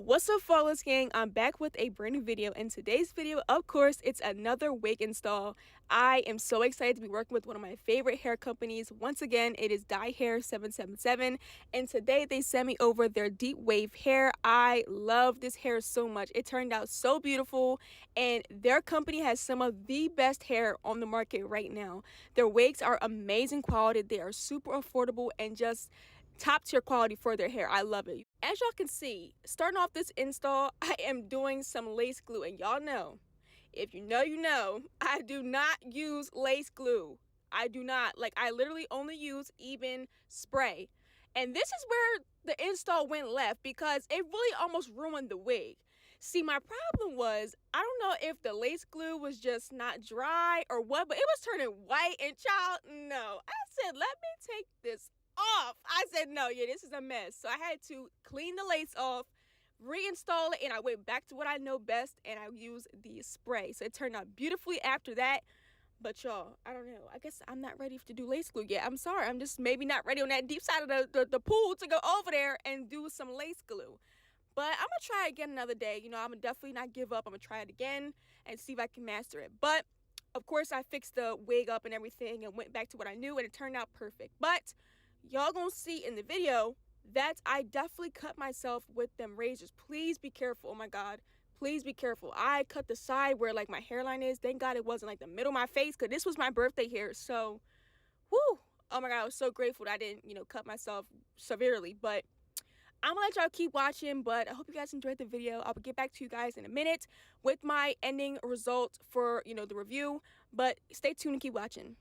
What's up, Flawless Gang? I'm back with a brand new video. In today's video, of course, it's another wig install. I am so excited to be working with one of my favorite hair companies. Once again, it is Dyhair777, and today they sent me over their deep wave hair. I love this hair so much. It turned out so beautiful, and their company has some of the best hair on the market right now. Their wigs are amazing quality. They are super affordable and just top tier quality for their hair. I love it. As y'all can see, starting off this install, I am doing some lace glue, and y'all know, if you know, you know, I do not use lace glue. I do not. Like, I literally only use even spray. And this is where the install went left because it really almost ruined the wig. See, my problem was, I don't know if the lace glue was just not dry or what, but it was turning white, and child, no. I said, let me take this off. I said, no, yeah, this is a mess. So I had to clean the lace off, reinstall it, and I went back to what I know best, and I used the spray. So it turned out beautifully after that. But y'all, I don't know. I guess I'm not ready to do lace glue yet. I'm sorry. I'm just maybe not ready on that deep side of the pool to go over there and do some lace glue. But I'm going to try again another day. You know, I'm going to definitely not give up. I'm going to try it again and see if I can master it. But, of course, I fixed the wig up and everything and went back to what I knew, and it turned out perfect. But y'all gonna see in the video that I definitely cut myself with them razors. Please be careful. Oh my God, please be careful. I cut the side where like my hairline is. Thank God it wasn't like the middle of my face, because this was my birthday hair. So whoo, oh my God, I was so grateful that I didn't, you know, cut myself severely. But I'm gonna let y'all keep watching, but I hope you guys enjoyed the video. I'll get back to you guys in a minute with my ending result for, you know, the review. But stay tuned and keep watching.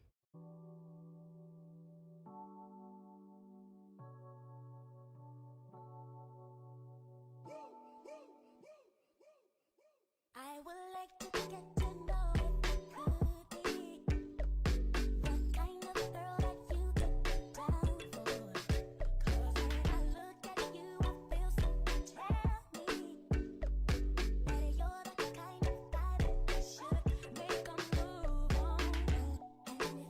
I would like to get to know if you could be the kind of girl that you could get down for. 'Cause when I look at you, I feel something tell me that you're the kind of guy that should make a move on. And if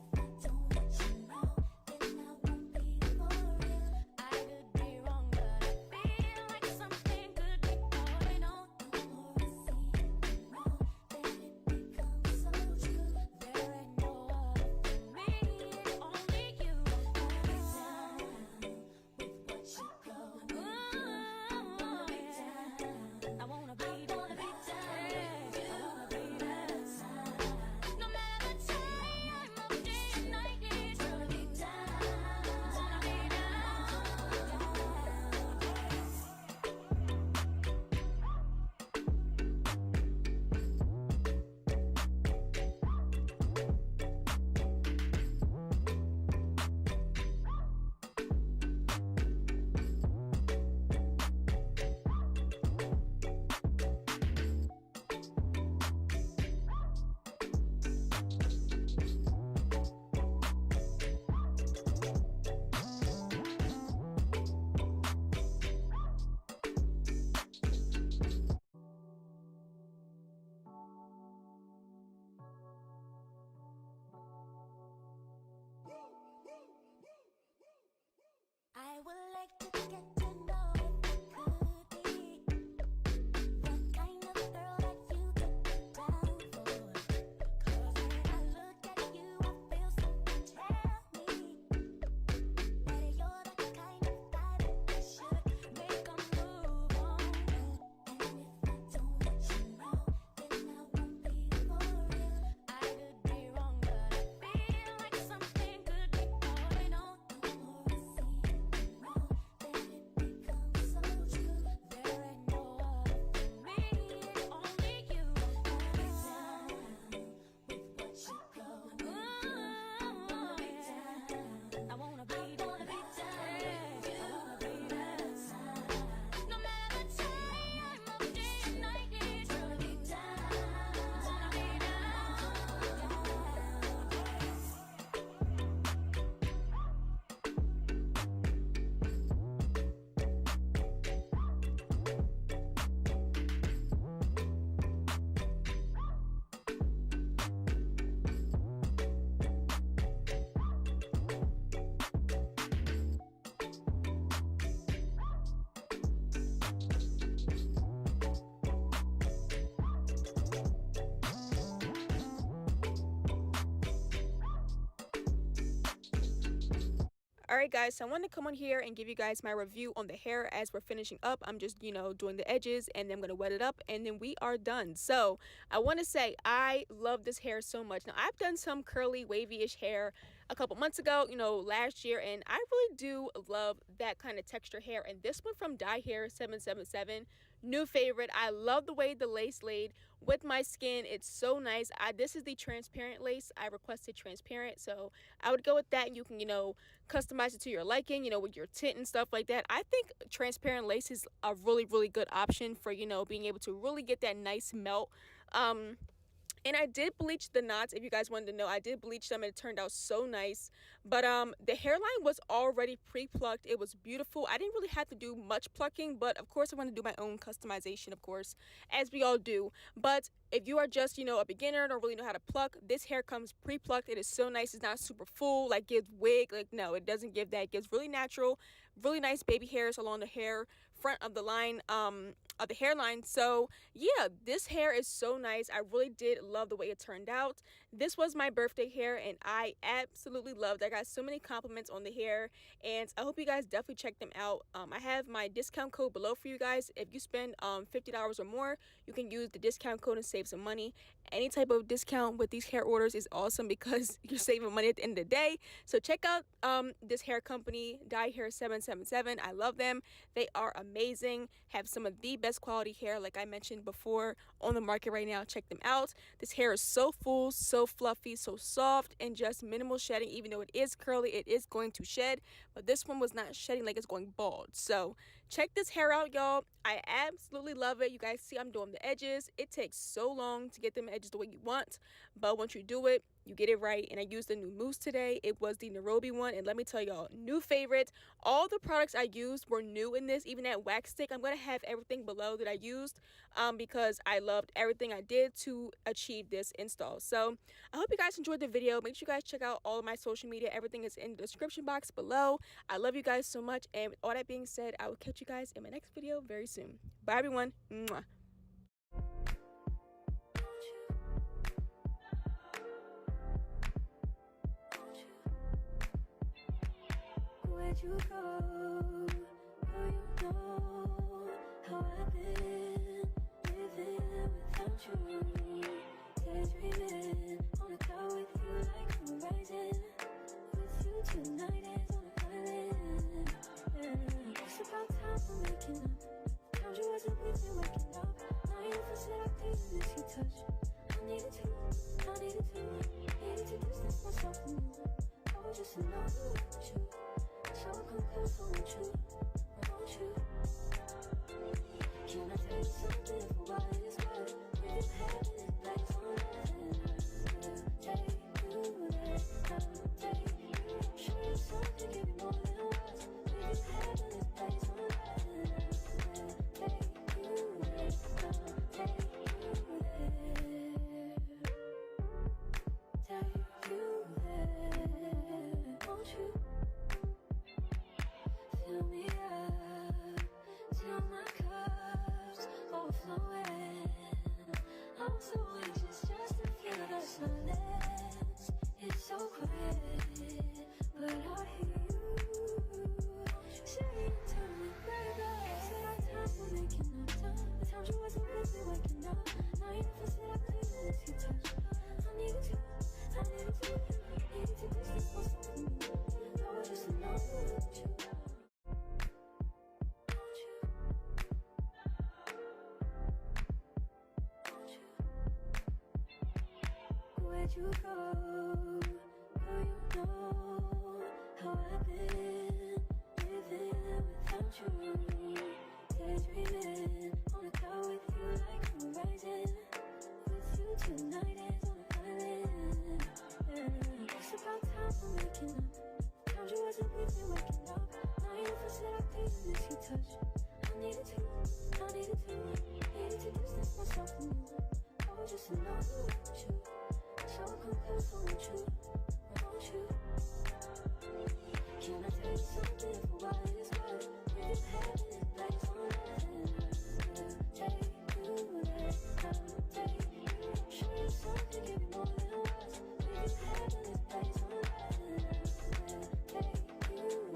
Alright guys, so I wanted to come on here and give you guys my review on the hair as we're finishing up. I'm just, doing the edges and then I'm going to wet it up and then we are done. So I want to say I love this hair so much. Now I've done some curly wavy-ish hair a couple months ago, last year, and I really do love that kind of texture hair. And this one from Dyhair777, new favorite. I love the way the lace laid with my skin. It's so nice. This is the transparent lace. I requested transparent, so I would go with that, and you can, customize it to your liking, with your tint and stuff like that. I think transparent lace is a really, really good option for, being able to really get that nice melt. And I did bleach the knots. If you guys wanted to know, I did bleach them and it turned out so nice. But the hairline was already pre-plucked. It was beautiful. I didn't really have to do much plucking, but of course I want to do my own customization, of course, as we all do. But if you are just, a beginner, don't really know how to pluck, this hair comes pre-plucked. It is so nice. It's not super full, like gives wig. Like, no, it doesn't give that. It gives really natural, really nice baby hairs along the hair front of the line, of the hairline. So yeah, this hair is so nice. I really did love the way it turned out. This was my birthday hair and I absolutely loved it. I got so many compliments on the hair and I hope you guys definitely check them out. I have my discount code below for you guys. If you spend $50 or more, you can use the discount code and save some money. Any type of discount with these hair orders is awesome because you're saving money at the end of the day. So check out this hair company, Dyhair777. I love them. They are amazing, have some of the best quality hair, like I mentioned before, on the market right now. Check them out. This hair is so full, so fluffy, so soft, and just minimal shedding. Even though it is curly, it is going to shed, but this one was not shedding like it's going bald. So check this hair out, y'all. I absolutely love it. You guys see I'm doing the edges. It takes so long to get them edges the way you want, but once you do it, you get it right. And I used the new mousse today. It was the Nairobi one, and let me tell y'all, new favorite. All the products I used were new in this, even that wax stick. I'm gonna have everything below that I used because I loved everything I did to achieve this install. So I hope you guys enjoyed the video. Make sure you guys check out all of my social media. Everything is in the description box below. I love you guys so much, and with all that being said, I will catch you guys in my next video very soon. Bye everyone. Mwah. Where'd you go? Oh, you know how I've been living without you. Daydreaming on a cloud with you like horizon. With you tonight is on an island. Yeah. It's about time for making up. Found you wasn't with me waking up. Now you for said I couldn't miss your touch. I needed to distance myself from you. I was just in love with you. So come close, I want you, I want you. Can I tell you something for what it's worth? We've been having it like on that. Take you there, I'll take you. Show you something, give you more than words. We've been having it like on that. Take you there, I'll take you there. Take you there, won't you? Fill me up till my cup's overflowing. I'm so anxious just to feel the silence. It's so quiet, but I hear you saying to me, baby. Said our time for making up time. The times you wasn't with me waking up. Now you never said I couldn't miss your touch. I needed to distance myself from you. I was just in love with you. Where'd you go? Oh, you know how I've been living without you. Daydreaming on a cloud with you like horizon. With you tonight is on an island. Yeah. It's about time for making up. Found you wasn't with me waking up. Now you never said I couldn't miss your touch. I needed to distance myself from you. I was just in love with you. So come close, I want you, I want you. Can I tell you something for what it's worth? We've been having it like on that. Take you there, I'll take you. Show you something, give you more than words. We've been having it like on that. Take you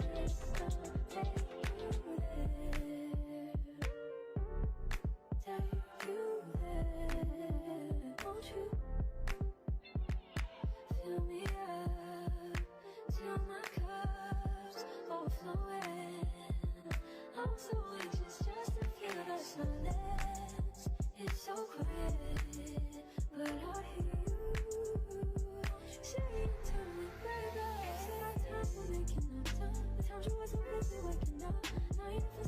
silence is so quiet, but I hear you saying to me, baby, said our time, we're making up time. The times you wasn't really waking up. Now you feel